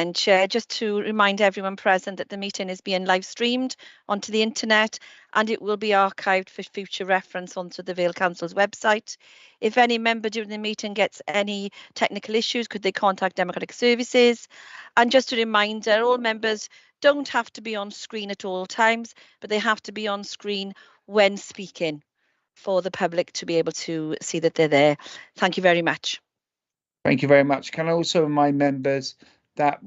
And Chair, just to remind everyone present that the meeting is being live streamed onto the internet and it will be archived for future reference onto the Vale Council's website. If any member during the meeting gets any technical issues, could they contact Democratic Services? And just a reminder, all members don't have to be on screen at all times, but they have to be on screen when speaking for the public to be able to see that they're there. Thank you very much. Thank you very much. Can I also remind members that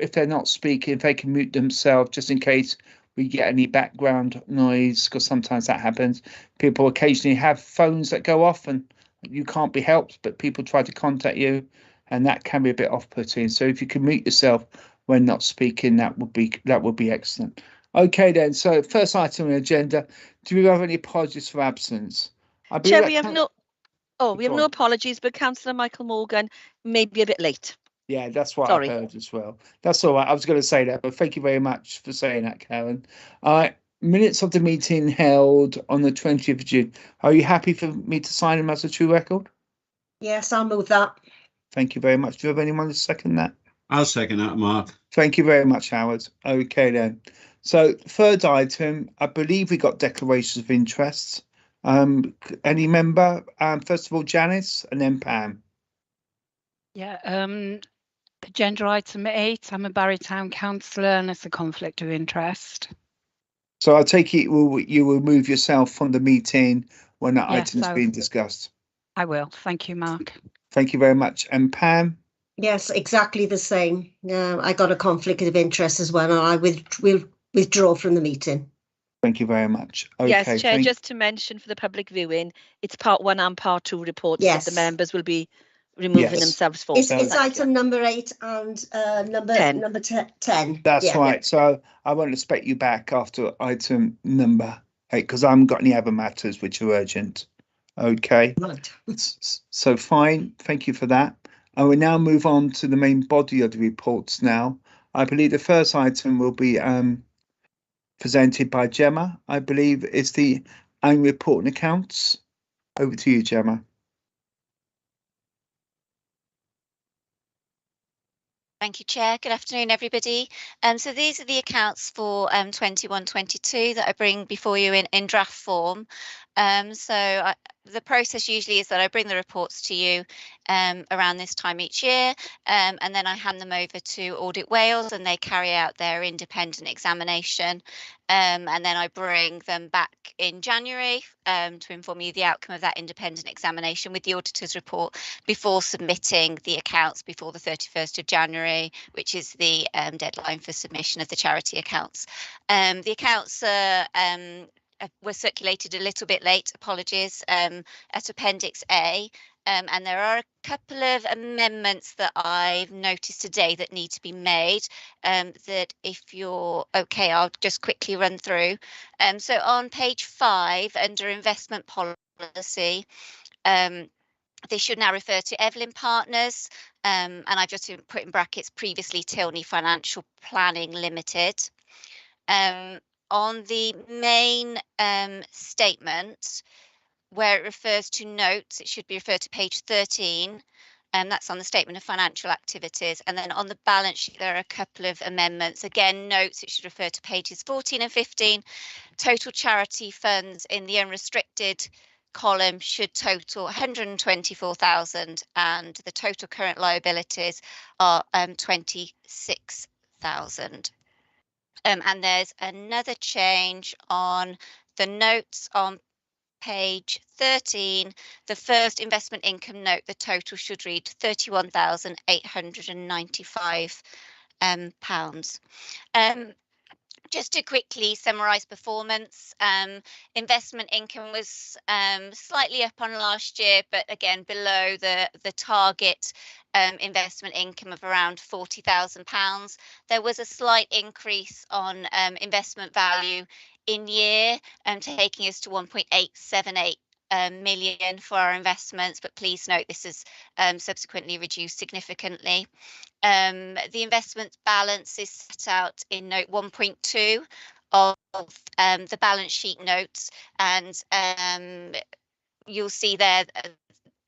if they're not speaking, if they can mute themselves, just in case we get any background noise, because sometimes that happens. People occasionally have phones that go off and you can't be helped, but people try to contact you and that can be a bit off-putting. So if you can mute yourself when not speaking, that would be excellent. Okay then, so first item on the agenda, do we have any apologies for absence? Chair, we have no apologies, but Councillor Michael Morgan may be a bit late. Yeah, that's what I heard as well. That's all right. I was going to say that, but thank you very much for saying that, Karen. Minutes of the meeting held on the 20th of June. Are you happy for me to sign them as a true record? Yes, I'll move that. Thank you very much. Do you have anyone to second that? I'll second that, Mark. Thank you very much, Howard. Okay, then. So, third item, I believe we got declarations of interest. Any member? First of all, Janice, and then Pam. Yeah, agenda item 8, I'm a Barry Town councillor and it's a conflict of interest. So I take it you will remove yourself from the meeting when that item is being discussed. I will. Thank you, Mark. Thank you very much. And Pam? Yes, exactly the same. I got a conflict of interest as well, and I will withdraw from the meeting. Thank you very much. Okay, yes, Chair, just to mention for the public viewing, it's part 1 and part 2 reports that the members will be removing themselves for. It's item number 8 and number 10. That's right. So I won't expect you back after item number 8 because I haven't got any other matters which are urgent. Okay. Right. So fine. Thank you for that. And we now move on to the main body of the reports now. I believe the first item will be presented by Gemma. I believe it's the annual report and accounts. Over to you, Gemma. Thank you, Chair. Good afternoon, everybody. So these are the accounts for 21-22 that I bring before you in draft form. The process usually is that I bring the reports to you around this time each year, and then I hand them over to Audit Wales and they carry out their independent examination. And then I bring them back in January to inform you the outcome of that independent examination with the auditor's report before submitting the accounts before the 31st of January, which is the deadline for submission of the charity accounts. The accounts were circulated a little bit late, apologies, at Appendix A. And there are a couple of amendments that I've noticed today that need to be made, that if you're okay, I'll just quickly run through. So on page 5, under investment policy, they should now refer to Evelyn Partners, and I've just put in brackets previously Tilney Financial Planning Limited. On the main statement, where it refers to notes, it should be referred to page 13, and that's on the statement of financial activities. And then on the balance sheet, there are a couple of amendments. Again, notes, it should refer to pages 14 and 15. Total charity funds in the unrestricted column should total 124,000, and the total current liabilities are 26,000. And there's another change on the notes on page 13. The first investment income note, the total should read £31,895. Just to quickly summarise performance, investment income was slightly up on last year, but again below the target investment income of around £40,000. There was a slight increase on investment value in year, taking us to 1.878 million for our investments, but please note this is subsequently reduced significantly. The investment balance is set out in note 1.2 of the balance sheet notes, and you'll see there,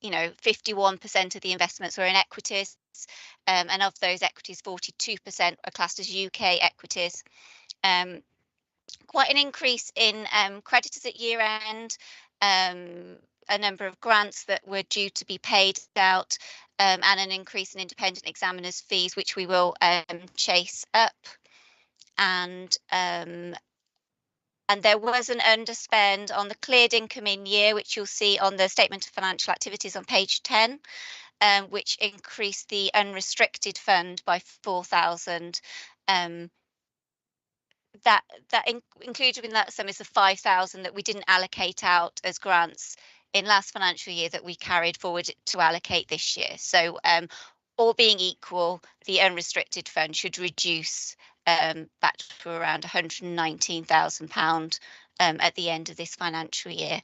51% of the investments are in equities, and of those equities, 42% are classed as UK equities. Quite an increase in creditors at year end, a number of grants that were due to be paid out, and an increase in independent examiners' fees, which we will chase up. And there was an underspend on the cleared income in year, which you'll see on the statement of financial activities on page 10, which increased the unrestricted fund by 4,000. That included in that sum is the 5,000 that we didn't allocate out as grants in last financial year that we carried forward to allocate this year. So all being equal, the unrestricted fund should reduce back to around £119,000 at the end of this financial year.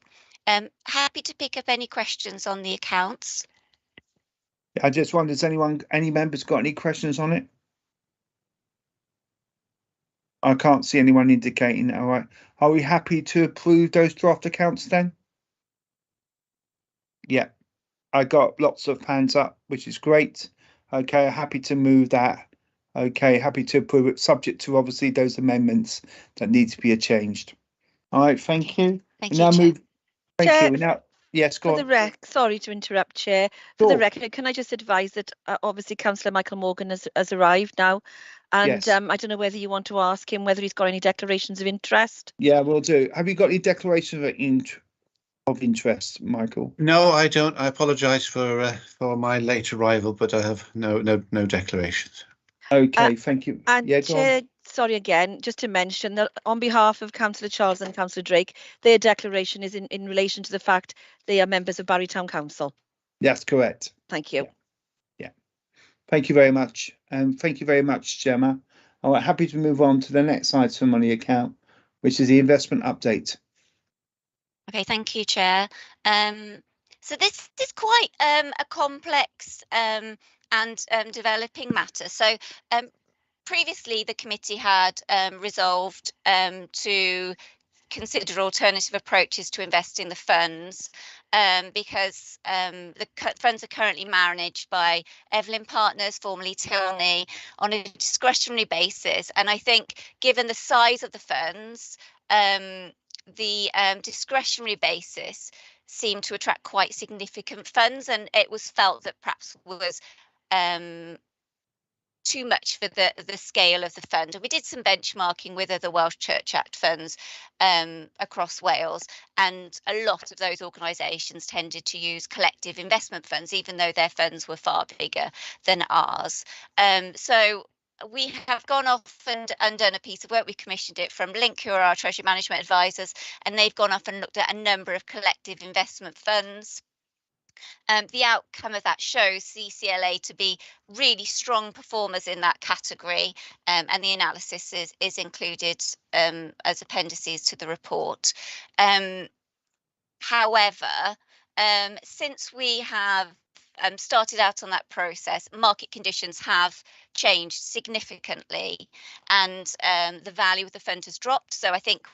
Happy to pick up any questions on the accounts. I just wonder, has any members got any questions on it? I can't see anyone indicating. All right. Are we happy to approve those draft accounts then? Yeah, I got lots of hands up, which is great. Okay, happy to move that. Okay, happy to approve it, subject to obviously those amendments that need to be changed. All right, thank you. Thank We you, now Chair. move. Thank Chair, you. Now, yes, go For the on. sorry to interrupt, Chair. For the Sure. record, can I just advise that obviously Councillor Michael Morgan has arrived now, and Yes. I don't know whether you want to ask him whether he's got any declarations of interest. Yeah, we'll do. Have you got any declaration of interest, Michael? No, I don't. I apologise for my late arrival, but I have no declarations. Okay, thank you. And Yeah, go on. Chair, sorry again, just to mention that on behalf of Councillor Charles and Councillor Drake, their declaration is in relation to the fact they are members of Barry Town Council. That's correct. Thank you. Yeah. Thank you very much. Thank you very much, Gemma. All right, happy to move on to the next item on the account, which is the investment update. Okay, thank you, Chair. So this is quite a complex and developing matter. So previously, the committee had resolved to consider alternative approaches to investing the funds, because the funds are currently managed by Evelyn Partners, formerly Tilney, on a discretionary basis. And I think given the size of the funds, the discretionary basis seemed to attract quite significant funds, and it was felt that perhaps was too much for the scale of the fund. And we did some benchmarking with other Welsh Church Act funds across Wales, and a lot of those organisations tended to use collective investment funds, even though their funds were far bigger than ours. So we have gone off and done a piece of work. We commissioned it from Link, who are our treasury management advisors, and they've gone off and looked at a number of collective investment funds. The outcome of that shows CCLA to be really strong performers in that category, and the analysis is included as appendices to the report. However, since we have started out on that process, market conditions have changed significantly, and the value of the fund has dropped. So I think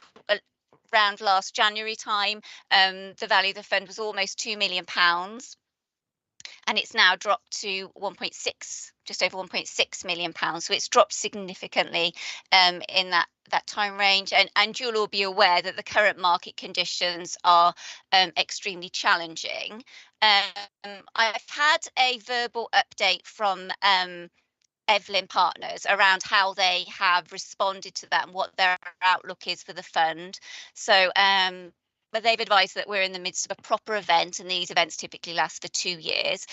around last January time, the value of the fund was almost £2 million, and it's now dropped to just over £1.6 million. So it's dropped significantly in that time range. And you'll all be aware that the current market conditions are extremely challenging. I've had a verbal update from Evelyn Partners around how they have responded to that and what their outlook is for the fund. So but they've advised that we're in the midst of a proper event, and these events typically last for 2 years.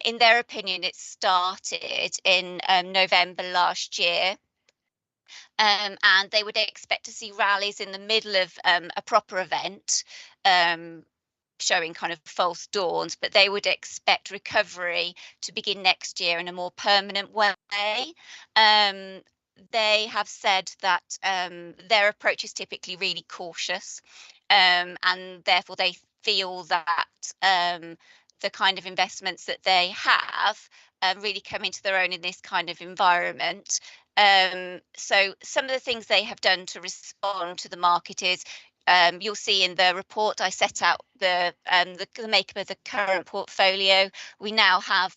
In their opinion, it started in November last year. And they would expect to see rallies in the middle of a proper event, showing kind of false dawns, but they would expect recovery to begin next year in a more permanent way. They have said that their approach is typically really cautious, and therefore they feel that the kind of investments that they have really come into their own in this kind of environment. So some of the things they have done to respond to the market is you'll see in the report I set out the makeup of the current portfolio. We now have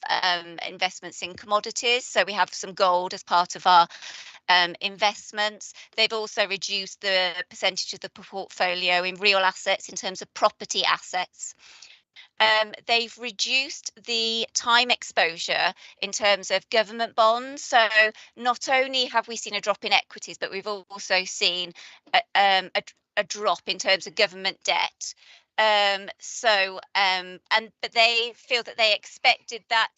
investments in commodities, so we have some gold as part of our investments. They've also reduced the percentage of the portfolio in real assets in terms of property assets. They've reduced the time exposure in terms of government bonds. So not only have we seen a drop in equities, but we've also seen a drop in terms of government debt. But they feel that they expected that,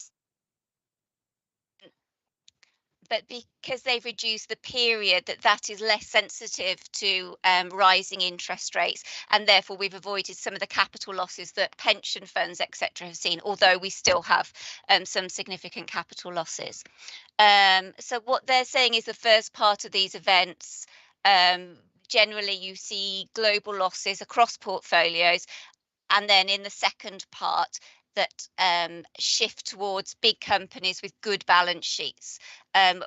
but because they've reduced the period, that is less sensitive to rising interest rates, and therefore we've avoided some of the capital losses that pension funds, etc., have seen, although we still have some significant capital losses. So what they're saying is the first part of these events, generally you see global losses across portfolios, and then in the second part, that shift towards big companies with good balance sheets,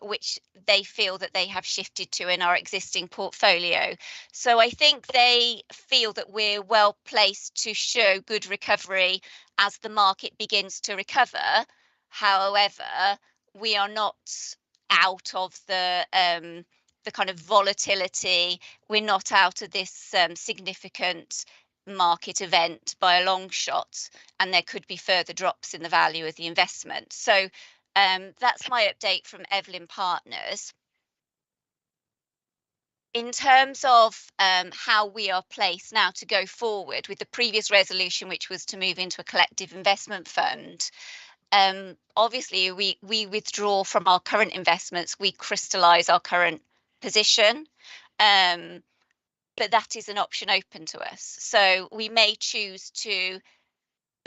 which they feel that they have shifted to in our existing portfolio. So I think they feel that we're well placed to show good recovery as the market begins to recover. However, we are not out of the kind of volatility. We're not out of this significant market event by a long shot, and there could be further drops in the value of the investment. So that's my update from Evelyn Partners. In terms of how we are placed now to go forward with the previous resolution, which was to move into a collective investment fund, obviously we withdraw from our current investments, we crystallise our current position. But that is an option open to us. So we may choose to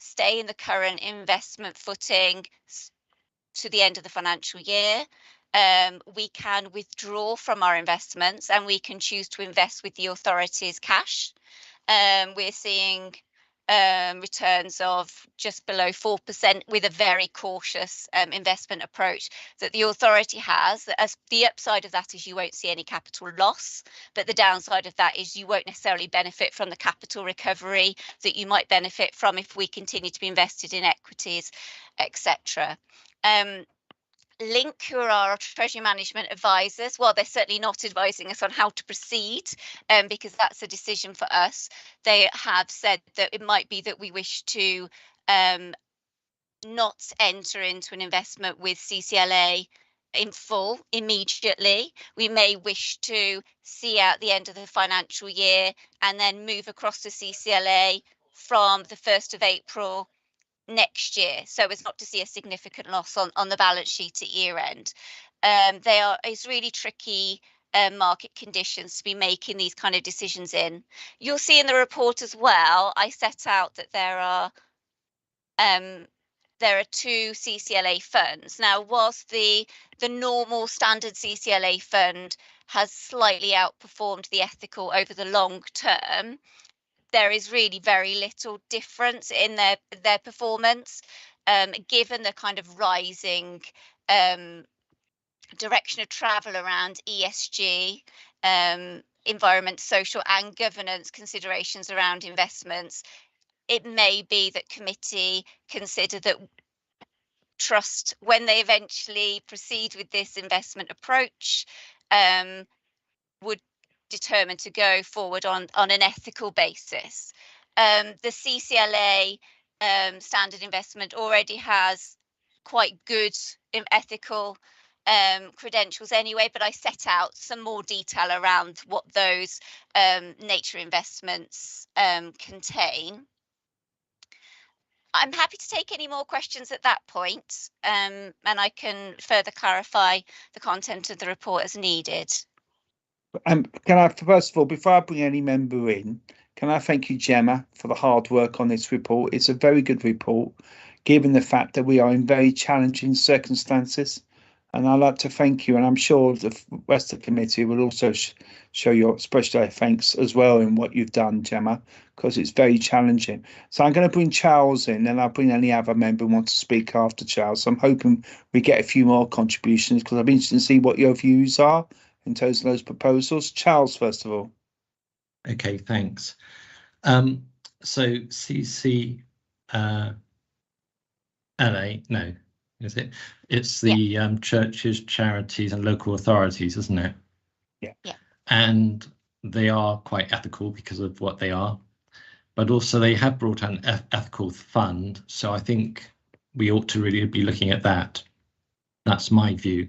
stay in the current investment footing to the end of the financial year. We can withdraw from our investments and we can choose to invest with the authority's cash. We're seeing returns of just below 4% with a very cautious investment approach that the authority has. As the upside of that is you won't see any capital loss, but the downside of that is you won't necessarily benefit from the capital recovery that you might benefit from if we continue to be invested in equities, etc. Link, who are our treasury management advisors, well, they're certainly not advising us on how to proceed, because that's a decision for us. They have said that it might be that we wish to not enter into an investment with CCLA in full immediately. We may wish to see out the end of the financial year and then move across to CCLA from the 1st of April next year, so as not to see a significant loss on the balance sheet at year end. It's really tricky market conditions to be making these kind of decisions in. You'll see in the report as well, I set out that there are 2 CCLA funds. Now, whilst the normal standard CCLA fund has slightly outperformed the ethical over the long term, there is really very little difference in their performance, given the kind of rising direction of travel around ESG, environment, social and governance considerations around investments. It may be that committee consider that trust, when they eventually proceed with this investment approach, would determine to go forward on an ethical basis. The CCLA standard investment already has quite good ethical credentials anyway, but I set out some more detail around what those nature investments contain. I'm happy to take any more questions at that point, and I can further clarify the content of the report as needed. Can I, first of all, before I bring any member in, can I thank you, Gemma, for the hard work on this report? It's a very good report, given the fact that we are in very challenging circumstances. And I'd like to thank you, and I'm sure the rest of the committee will also show your express their thanks as well in what you've done, Gemma, because it's very challenging. So I'm going to bring Charles in, and I'll bring any other member who wants to speak after Charles. So I'm hoping we get a few more contributions, because I'm interested to see what your views are in terms of those proposals. Charles, first of all. Okay, thanks. So CC LA, no, is it? It's the churches, charities and local authorities, isn't it? Yeah. Yeah. And they are quite ethical because of what they are, but also they have brought an ethical fund. So I think we ought to really be looking at that. That's my view.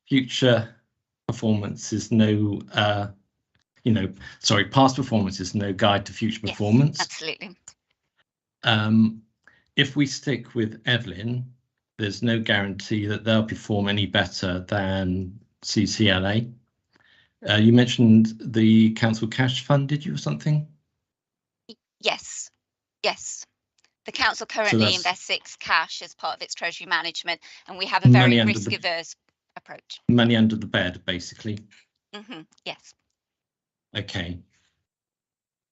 Future performance is no, past performance is no guide to future performance. Absolutely. If we stick with Evelyn, there's no guarantee that they'll perform any better than CCLA. You mentioned the council cash fund, did you, or something? Yes. The council currently invests cash as part of its treasury management, and we have a very risk-averse approach. Money under the bed, basically. Yes. Okay.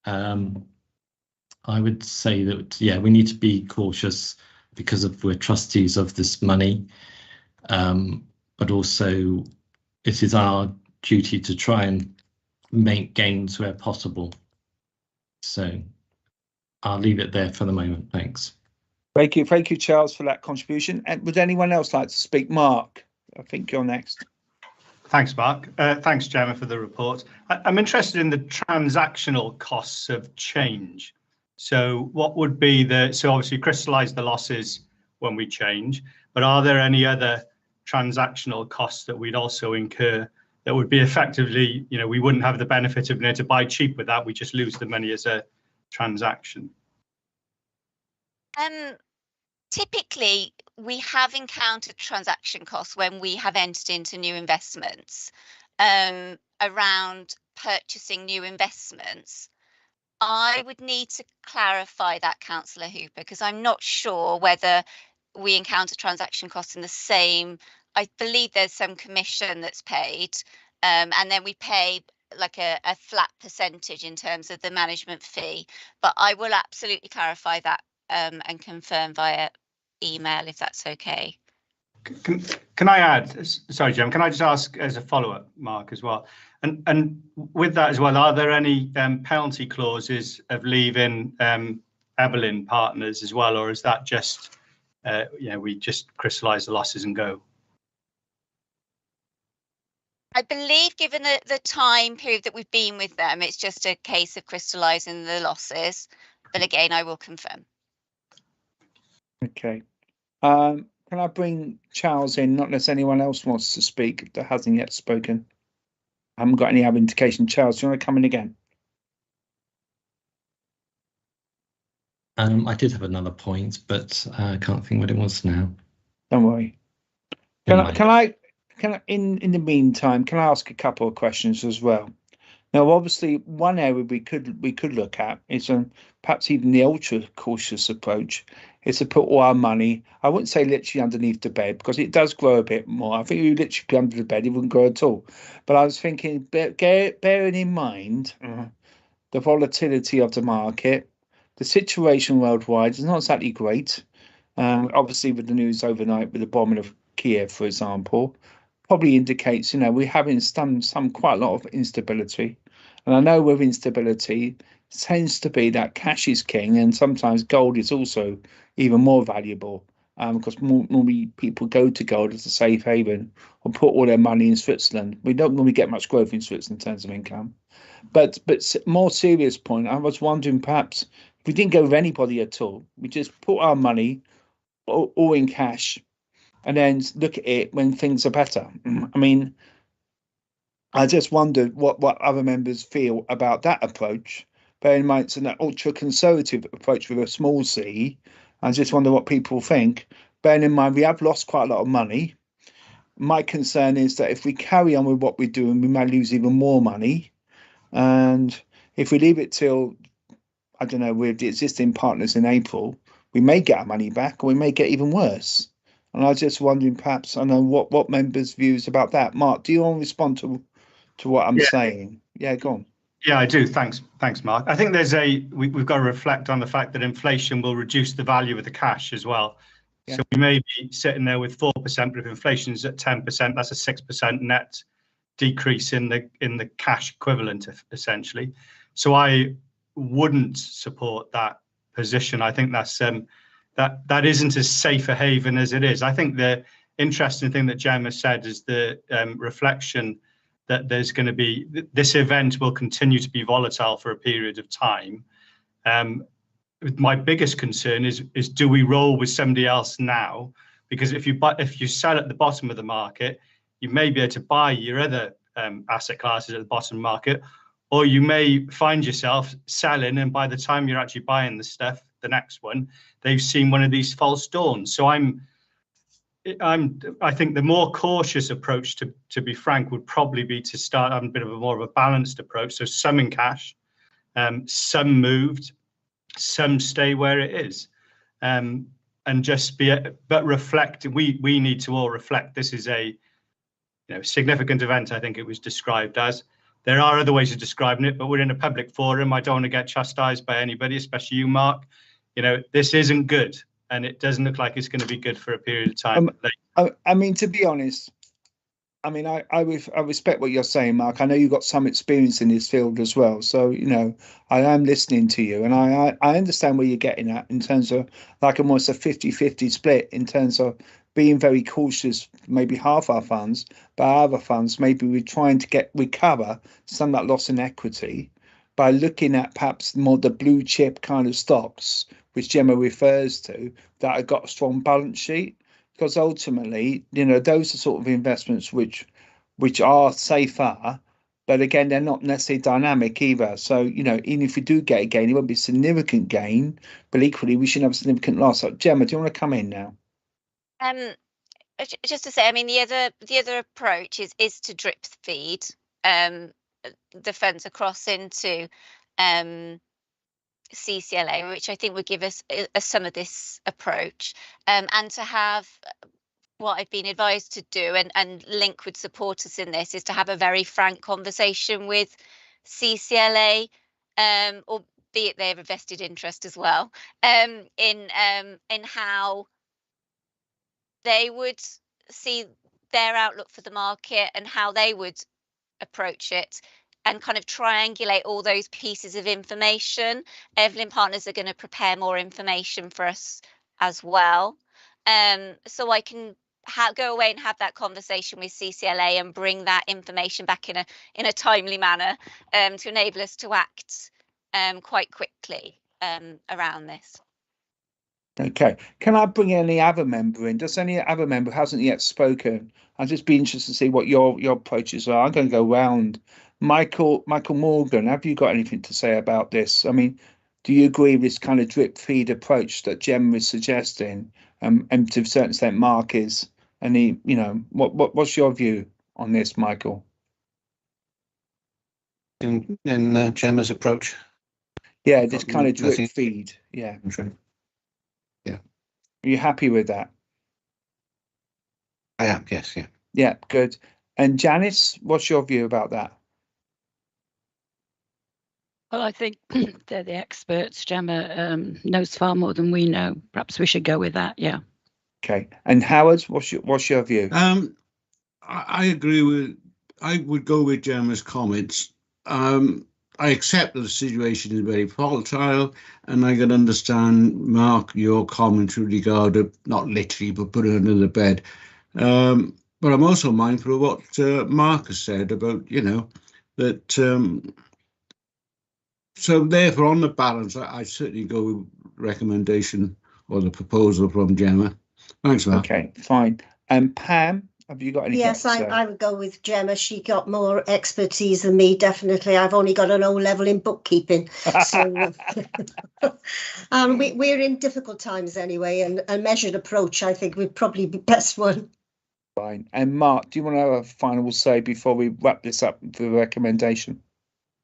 I would say that, we need to be cautious because we're trustees of this money, but also it is our duty to try and make gains where possible. So I'll leave it there for the moment. Thanks. Thank you, Charles, for that contribution. And would anyone else like to speak? Mark, I think you're next. Thanks, Mark. Thanks, Gemma, for the report. I'm interested in the transactional costs of change. So what would be so obviously crystallise the losses when we change, but are there any other transactional costs that we'd also incur that would be effectively, we wouldn't have the benefit of being able to buy cheap with that, we just lose the money as a transaction? Typically, we have encountered transaction costs when we have entered into new investments. Around purchasing new investments, I would need to clarify that, Councillor Hooper, because I'm not sure whether we encounter transaction costs in the same. I believe there's some commission that's paid, and then we pay like a flat percentage in terms of the management fee. But I will absolutely clarify that and confirm via email if that's okay. Can I add, sorry, Jem, can I just ask as a follow-up, Mark, as well? And with that as well, are there any penalty clauses of leaving Evelyn partners as well, or is that just, we just crystallise the losses and go? I believe given the time period that we've been with them, it's just a case of crystallising the losses. But again, I will confirm. Okay. Can I bring Charles in? Not unless anyone else wants to speak that hasn't yet spoken. I haven't got any other indication. Charles, do you want to come in again? I did have another point, but I can't think what it was now. Don't worry. Can I in the meantime, can I ask a couple of questions as well? Now, obviously, one area we could look at is perhaps even the ultra cautious approach is to put all our money, I wouldn't say literally underneath the bed, because it does grow a bit more. I think if you literally put under the bed, it wouldn't grow at all. But I was thinking, bearing in mind the volatility of the market, the situation worldwide is not exactly great. Obviously, with the news overnight with the bombing of Kiev, for example, probably indicates, we're having quite a lot of instability. And I know with instability, it tends to be that cash is king, and sometimes gold is also even more valuable because normally people go to gold as a safe haven or put all their money in Switzerland. We don't normally get much growth in Switzerland in terms of income. But more serious point, I was wondering perhaps if we didn't go with anybody at all, we just put our money all in cash and then look at it when things are better. I mean, I just wondered what other members feel about that approach. Bear in mind, it's an ultra-conservative approach with a small c. I just wonder what people think. Bearing in mind, we have lost quite a lot of money. My concern is that if we carry on with what we're doing, we may lose even more money. And if we leave it till, I don't know, with the existing partners in April, we may get our money back or we may get even worse. And I was just wondering, perhaps, I know what members' views about that. Mark, do you want to respond to what I'm saying? Yeah, go on. Yeah, I do. Thanks, Mark. I think we've got to reflect on the fact that inflation will reduce the value of the cash as well. Yeah. So we may be sitting there with 4%, but if inflation's at 10%, that's a 6% net decrease in the cash equivalent, essentially. So I wouldn't support that position. I think that's that isn't as safe a haven as it is. I think the interesting thing that Gemma said is the reflection that there's going to be, this event will continue to be volatile for a period of time. My biggest concern is do we roll with somebody else now? Because if you sell at the bottom of the market, you may be able to buy your other asset classes at the bottom market, or you may find yourself selling, and by the time you're actually buying the stuff, the next one, they've seen one of these false dawns. So I think the more cautious approach, to be frank, would probably be to start on a bit of a more of a balanced approach. So some in cash, some moved, some stay where it is, and just but reflect. We need to all reflect. This is a significant event. I think it was described as. There are other ways of describing it, but we're in a public forum. I don't want to get chastised by anybody, especially you, Mark. This isn't good, and it doesn't look like it's going to be good for a period of time. I mean, to be honest, I mean, I respect what you're saying, Mark. I know you've got some experience in this field as well. So, I am listening to you, and I understand where you're getting at in terms of like almost a 50-50 split in terms of being very cautious, maybe half our funds, but our other funds, maybe we're trying to recover some of that loss in equity by looking at perhaps more the blue chip kind of stocks, which Gemma refers to, that have got a strong balance sheet. Because ultimately, those are sort of investments which are safer, but again, they're not necessarily dynamic either. So, even if we do get a gain, it won't be a significant gain, but equally we shouldn't have a significant loss. So, Gemma, do you want to come in now? Just to say, I mean, the other approach is to drip feed the funds across into CCLA, which I think would give us some of this approach, and to have what I've been advised to do, and Link would support us in this, is to have a very frank conversation with CCLA, albeit they have a vested interest as well, in how they would see their outlook for the market and how they would approach it, and kind of triangulate all those pieces of information. Evelyn Partners are going to prepare more information for us as well. So I can go away and have that conversation with CCLA and bring that information back in a timely manner, to enable us to act quite quickly around this. Okay. Can I bring any other member in? Does any other member who hasn't yet spoken? I'd just be interested to see what your approaches are. I'm going to go round. Michael Morgan, have you got anything to say about this? I mean, do you agree with this kind of drip feed approach that Gemma is suggesting, and to a certain extent Mark is? And what's your view on this, Michael? In Gemma's approach? Yeah, this kind of drip feed. Yeah. Yeah. Are you happy with that? I am, yes, yeah. Yeah, good. And Janice, what's your view about that? Well, I think they're the experts. Gemma knows far more than we know. Perhaps we should go with that, yeah. Okay. And Howard, what's your view? I agree I would go with Gemma's comments. I accept that the situation is very volatile, and I can understand, Mark, your comment with regard to not literally, but put it under the bed. But I'm also mindful of what Mark has said about, that. So therefore, on the balance, I certainly go with recommendation or the proposal from Gemma. Thanks, Mark. Okay, fine. And Pam, have you got anything? Yes, I would go with Gemma. She got more expertise than me, definitely. I've only got an O level in bookkeeping. So we're in difficult times anyway, and a measured approach, I think, would probably be the best one. Fine. And Mark, do you want to have a final say before we wrap this up for the recommendation?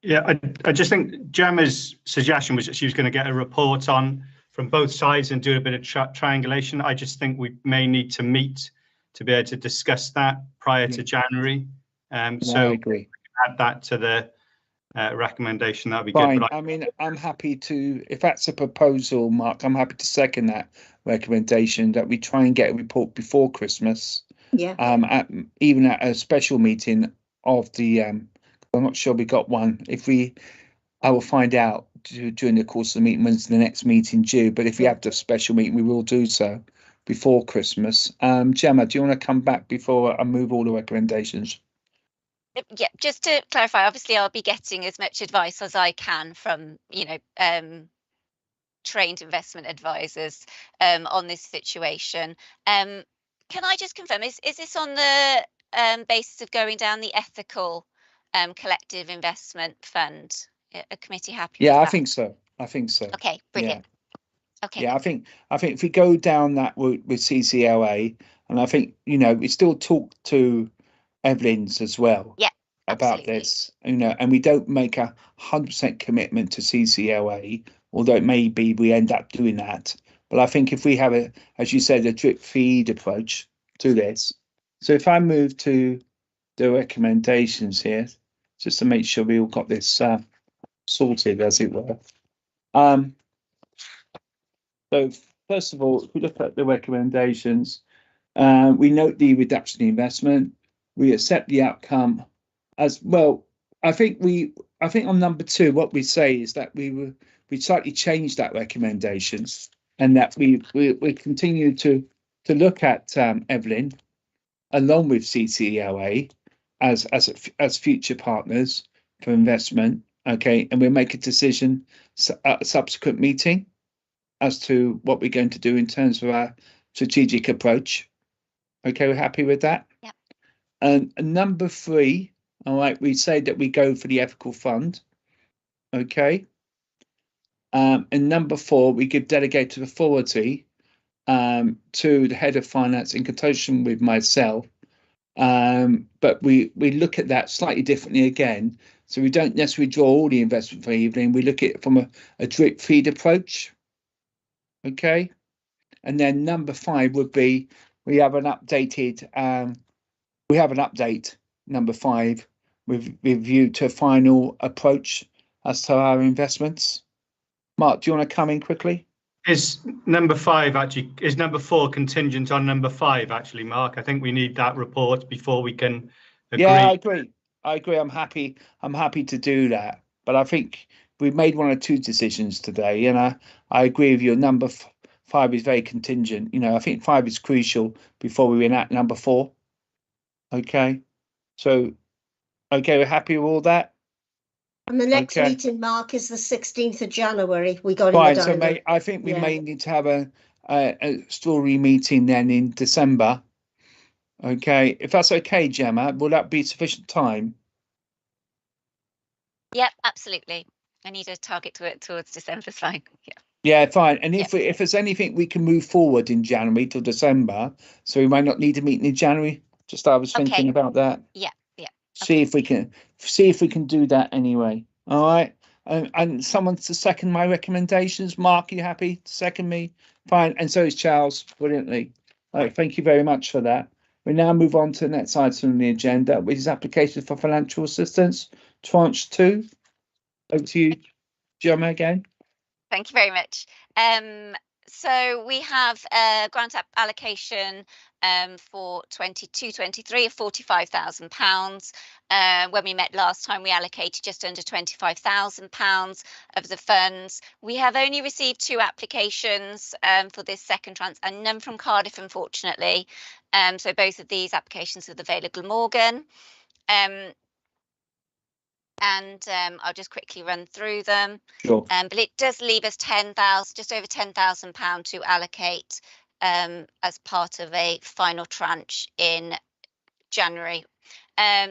Yeah, I just think Gemma's suggestion was that she was going to get a report on from both sides and do a bit of triangulation. I just think we may need to meet to be able to discuss that prior to January. So I agree. Add that to the recommendation. That'd be fine. Good. I mean, I'm happy to, if that's a proposal, Mark, I'm happy to second that recommendation that we try and get a report before Christmas. Yeah. Even at a special meeting of the. I'm not sure we got one. I will find out during the course of the meeting when's the next meeting due. But if we have the special meeting, we will do so before Christmas. Gemma, do you want to come back before I move all the recommendations? Yeah, just to clarify, obviously I'll be getting as much advice as I can from, trained investment advisors on this situation. Can I just confirm, is this on the basis of going down the ethical collective investment fund? A committee happy with that? Yeah, I think so. Okay, brilliant. Yeah. Okay. Yeah, I think if we go down that route with CCLA, and I think, we still talk to Evelyn's as well. Yeah, about absolutely. this, and we don't make 100% commitment to CCLA, although it may be we end up doing that. But I think if we have as you said, a drip feed approach to this. So if I move to the recommendations here, just to make sure we all got this sorted, as it were. So first of all, if we look at the recommendations, we note the reduction in investment. We accept the outcome as well. I think on number 2, what we say is that we slightly changed that recommendation, and that we continue to look at Evelyn along with CCLA as future partners for investment. Okay, and we'll make a decision at a subsequent meeting as to what we're going to do in terms of our strategic approach. Okay, we're happy with that? Yeah. And number 3, all right, we say that we go for the ethical fund. Okay. And number 4, we give delegated authority to the head of finance in conjunction with myself. But we look at that slightly differently again. So we don't necessarily draw all the investment for Evelyn. We look at it from a drip feed approach. Okay. And then number 5 would be we have an update, number 5, with review to final approach as to our investments. Mark, do you want to come in quickly? Is number 4 contingent on number 5, actually, Mark? I think we need that report before we can agree. Yeah, I agree. I'm happy to do that. But I think we've made 1 or 2 decisions today, and I agree with you. Number 5 is very contingent. I think 5 is crucial before we enact number 4. Okay. So, okay, we're happy with all that. And the next meeting, Mark, is the 16th of January. We got Fine. in the diary. So I think we may need to have a story meeting then in December. Okay, if that's okay, Gemma, will that be sufficient time? Yep, absolutely. I need a target to it towards December. Fine. Yeah. Yeah, fine. And if there's anything we can move forward in January till December, so we might not need a meeting in January. Just I was thinking about that. Yeah. See if we can do that anyway. All right. And someone to second my recommendations. Mark, are you happy to second me? Fine. And so is Charles. Brilliantly. All right. Thank you very much for that. We now move on to the next item on the agenda, which is application for financial assistance, tranche 2. Over to you, Gemma, again. Thank you very much. So we have a grant allocation for 22-23 of £45,000. When we met last time, we allocated just under £25,000 of the funds. We have only received 2 applications for this second tranche, and none from Cardiff, unfortunately. So both of these applications are with Vale of Glamorgan. And I'll just quickly run through them. Sure. But it does leave us just over £10,000 to allocate as part of a final tranche in January.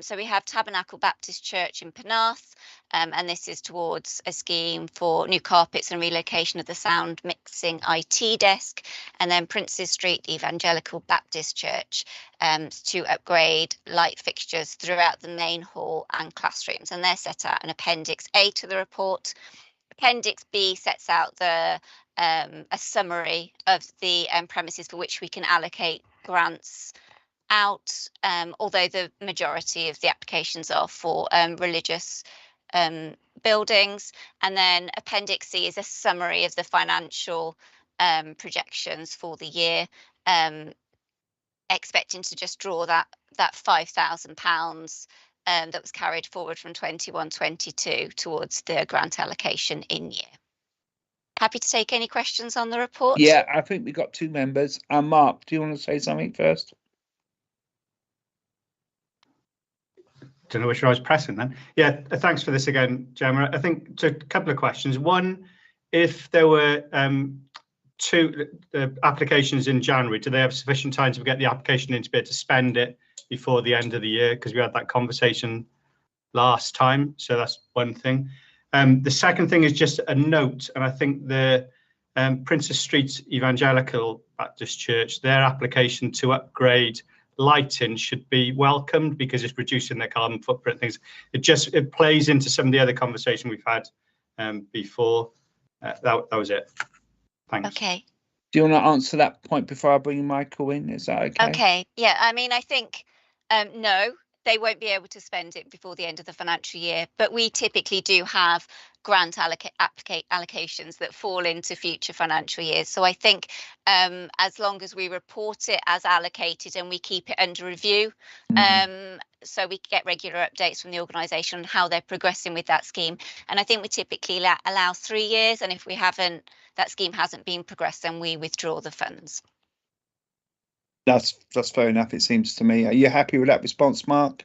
So we have Tabernacle Baptist Church in Penarth, and this is towards a scheme for new carpets and relocation of the sound mixing IT desk, and then Princes Street Evangelical Baptist Church to upgrade light fixtures throughout the main hall and classrooms, and they're set out in Appendix A to the report. Appendix B sets out a summary of the premises for which we can allocate grants out, although the majority of the applications are for religious buildings. And then Appendix C is a summary of the financial projections for the year, expecting to just draw that £5,000 that was carried forward from 21-22 towards the grant allocation in year. Happy to take any questions on the report. Yeah, I think we've got 2 members. Mark, do you want to say something first? Don't know which I was pressing then. Yeah, thanks for this again, Gemma. I think just a couple of questions. One, if there were 2 applications in January, do they have sufficient time to get the application in to be able to spend it before the end of the year? Because we had that conversation last time, so that's one thing. The second thing is just a note, and I think the Princess Street Evangelical Baptist Church, their application to upgrade lighting should be welcomed because it's reducing their carbon footprint things. It plays into some of the other conversation we've had before. That was it. Thanks. Okay. Do you want to answer that point before I bring Michael in? Is that okay? Okay. Yeah. I mean, I think no, they won't be able to spend it before the end of the financial year, but we typically do have grant allocations that fall into future financial years. So I think as long as we report it as allocated and we keep it under review, so we get regular updates from the organisation on how they're progressing with that scheme. And I think we typically allow 3 years, and if we haven't, that scheme hasn't been progressed, then we withdraw the funds. That's fair enough, it seems to me. Are you happy with that response, Mark?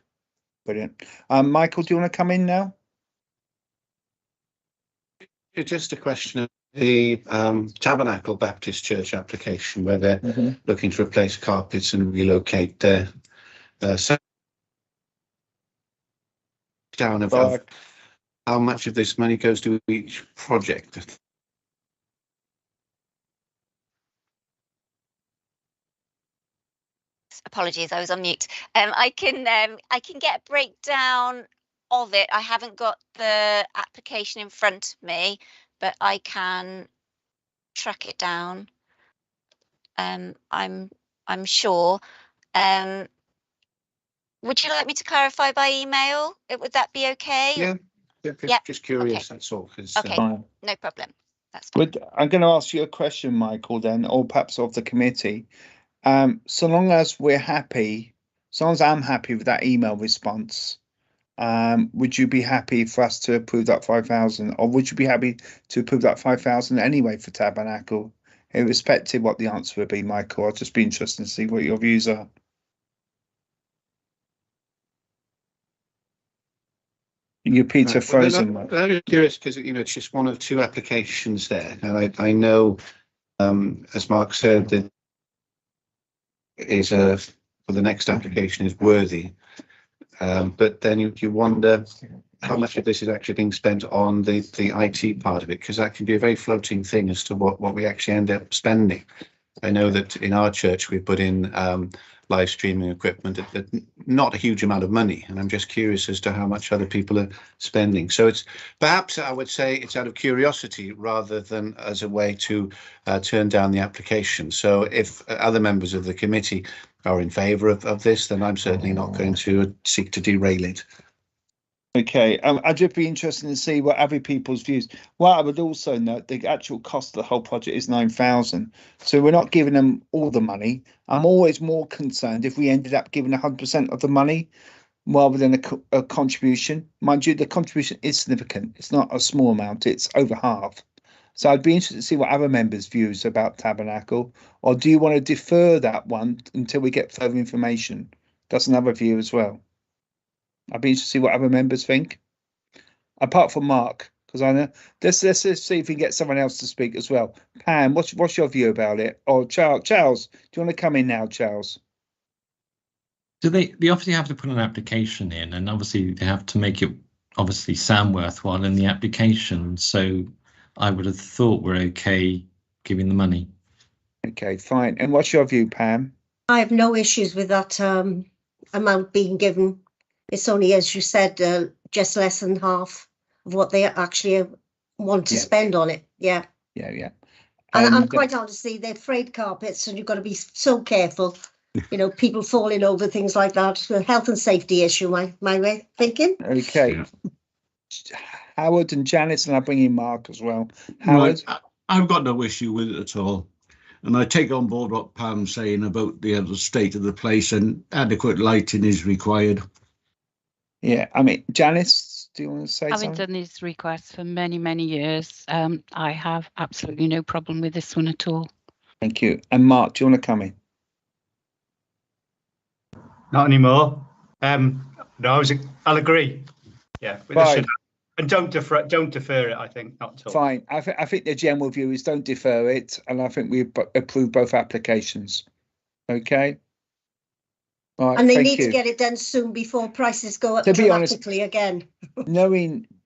Brilliant. Michael, do you want to come in now? It's just a question of the Tabernacle Baptist Church application, where they're looking to replace carpets and relocate their down of how much of this money goes to each project. Apologies, I was on mute. I can get a breakdown of it. I haven't got the application in front of me, but I can track it down. I'm sure. Would you like me to clarify by email? Would that be okay? Yeah, just curious. Okay. That's all. Okay, no problem. That's fine. I'm going to ask you a question, Michael, then, or perhaps of the committee. So long as we're happy, so long as I'm happy with that email response, would you be happy for us to approve that 5,000, or would you be happy to approve that 5,000 anyway for Tabernacle, irrespective what the answer would be, Michael? I'll just be interested to see what your views are. You're Peter frozen. I'm curious because it's just one of 2 applications there, and I know, as Mark said, that is for the next application is worthy, but then you wonder how much of this is actually being spent on the IT part of it, because that can be a very floating thing as to what we actually end up spending. I know that in our church we put in live streaming equipment at not a huge amount of money, and I'm just curious as to how much other people are spending. So it's perhaps, I would say, it's out of curiosity rather than as a way to turn down the application. So if other members of the committee are in favour of this, then I'm certainly not going to seek to derail it. Okay, I'd just be interested to see what other people's views. Well, I would also note the actual cost of the whole project is 9,000. So we're not giving them all the money. I'm always more concerned if we ended up giving 100% of the money rather than a contribution. Mind you, the contribution is significant. It's not a small amount. It's over half. So I'd be interested to see what other members' views about Tabernacle. Or do you want to defer that one until we get further information? That's another view as well. I'd be interested to see what other members think, apart from Mark, because I know. Let's see if we can get someone else to speak as well. Pam, what's your view about it? Or Charles, do you want to come in now, Charles? Do they obviously have to put an application in, and obviously they have to make it obviously sound worthwhile in the application. So I would have thought we're okay giving the money. Okay, fine. And what's your view, Pam? I have no issues with that amount being given. It's only, as you said, just less than half of what they actually want to spend on it. Yeah. Yeah. And quite honestly, they're frayed carpets, and you've got to be so careful. You know, people falling over, things like that. It's a health and safety issue, my way of thinking. Okay. Howard and Janice, and I'll bring in Mark as well. Howard? Right. I've got no issue with it at all. And I take on board what Pam's saying about the state of the place, and adequate lighting is required. Yeah, I mean, Janice, do you want to say Having something? done these requests for many, many years, I have absolutely no problem with this one at all. Thank you. And Mark, do you want to come in? Not anymore. No, I'll agree. Yeah, with the should, and don't defer it. I think not at all. Fine. I think the general view is don't defer it, and I think we approve both applications. Okay. All right. And they thank need you. to get it done soon before prices go up To be honest, dramatically again.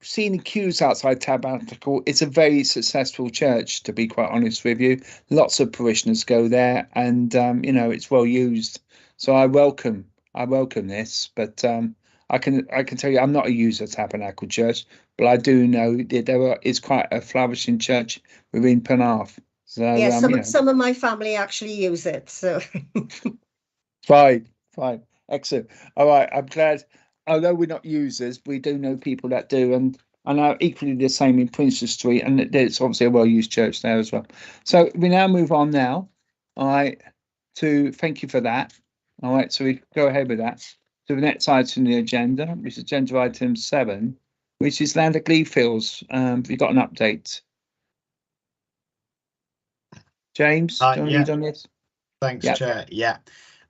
Seeing the queues outside Tabernacle, it's a very successful church, to be quite honest with you. Lots of parishioners go there, and you know, it's well used. So I welcome this, but I can tell you I'm not a user of Tabernacle Church, but I do know that is quite a flourishing church within Penarth. So Yeah, you know. some of my family actually use it. So Fine, excellent. All right, I'm glad. Although we're not users, we do know people that do, and are equally the same in Princess Street, and it's obviously a well-used church there as well. So we now move on now. All right, to thank you for that. All right, so we go ahead with that. To the next item on the agenda, which is agenda item 7, which is Land of Gleefields. We've got an update. James, do you want to lead on this? Thanks, Chair. Yeah.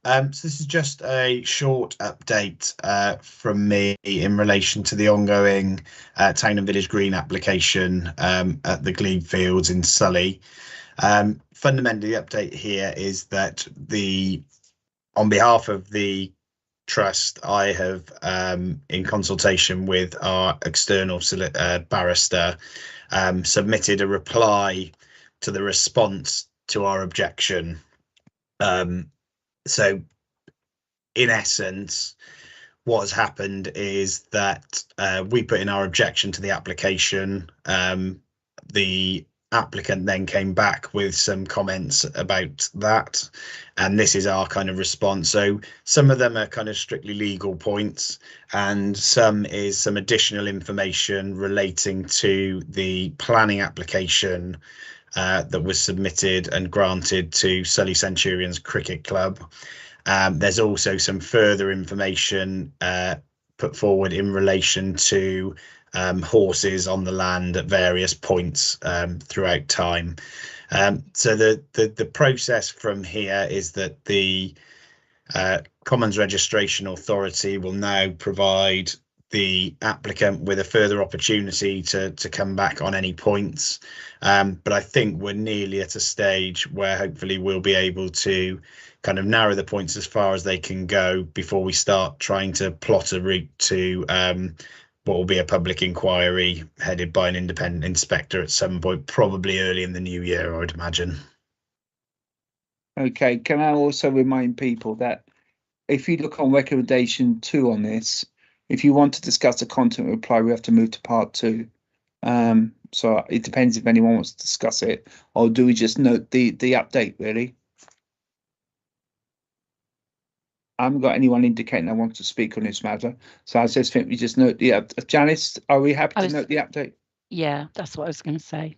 So this is just a short update from me in relation to the ongoing Town and Village Green application at the Glebe Fields in Sully. Fundamentally, the update here is that on behalf of the Trust, I have, in consultation with our external barrister, submitted a reply to the response to our objection. So in essence, what has happened is that we put in our objection to the application. The applicant then came back with some comments about that, and this is our kind of response. So some of them are kind of strictly legal points, and some is some additional information relating to the planning application that was submitted and granted to Sully Centurions Cricket Club. There's also some further information put forward in relation to horses on the land at various points throughout time. So the process from here is that the Commons Registration Authority will now provide the applicant with a further opportunity to come back on any points. But I think we're nearly at a stage where hopefully we'll be able to kind of narrow the points as far as they can go before we start trying to plot a route to what will be a public inquiry headed by an independent inspector at some point, probably early in the new year, I would imagine. Okay, can I also remind people that if you look on recommendation 2 on this, if you want to discuss the content reply, we have to move to part 2. So it depends if anyone wants to discuss it, or do we just note the update, really? I haven't got anyone indicating I want to speak on this matter, so I just think we just note the Janice, are we happy to note the update? Yeah, that's what I was going to say.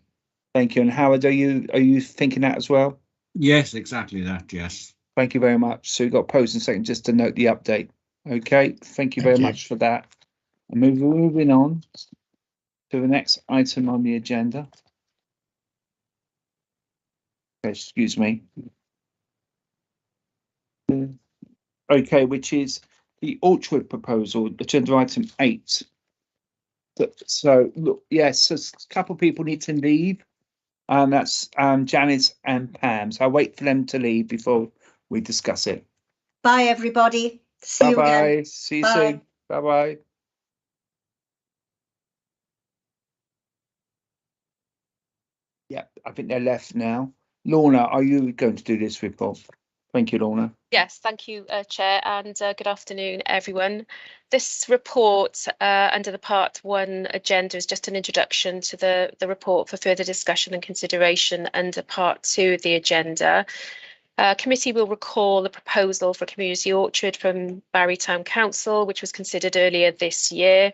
Thank you. And Howard, are you thinking that as well? Yes, exactly that. Yes. Thank you very much. So we've got pros and seconds just to note the update. Okay, thank you very much for that. And moving on to the next item on the agenda. Excuse me. Okay, which is the Orchard proposal, agenda item 8. So look, yes, a couple of people need to leave, and that's Janice and Pam. So I'll wait for them to leave before we discuss it. bye, everybody. See you again. See you soon. Bye-bye. Yeah, I think they're left now. Lorna, are you going to do this report? Thank you, Lorna. Yes, thank you, Chair, and good afternoon, everyone. This report under the Part 1 agenda is just an introduction to the report for further discussion and consideration under Part 2 of the agenda. Committee will recall the proposal for a community orchard from Barry Town Council, which was considered earlier this year.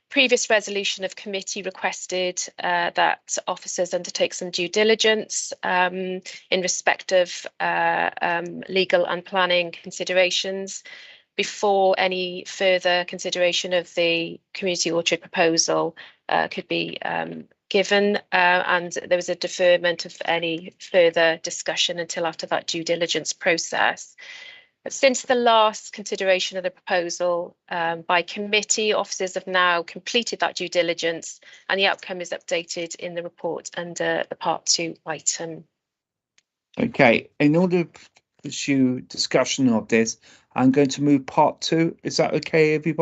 Previous resolution of committee requested that officers undertake some due diligence in respect of legal and planning considerations. before any further consideration of the community orchard proposal could be given, and there was a deferment of any further discussion until after that due diligence process. But since the last consideration of the proposal by committee, officers have now completed that due diligence, and the outcome is updated in the report under the Part 2 item. Okay, in order to pursue discussion of this, I'm going to move Part 2. Is that okay, everybody?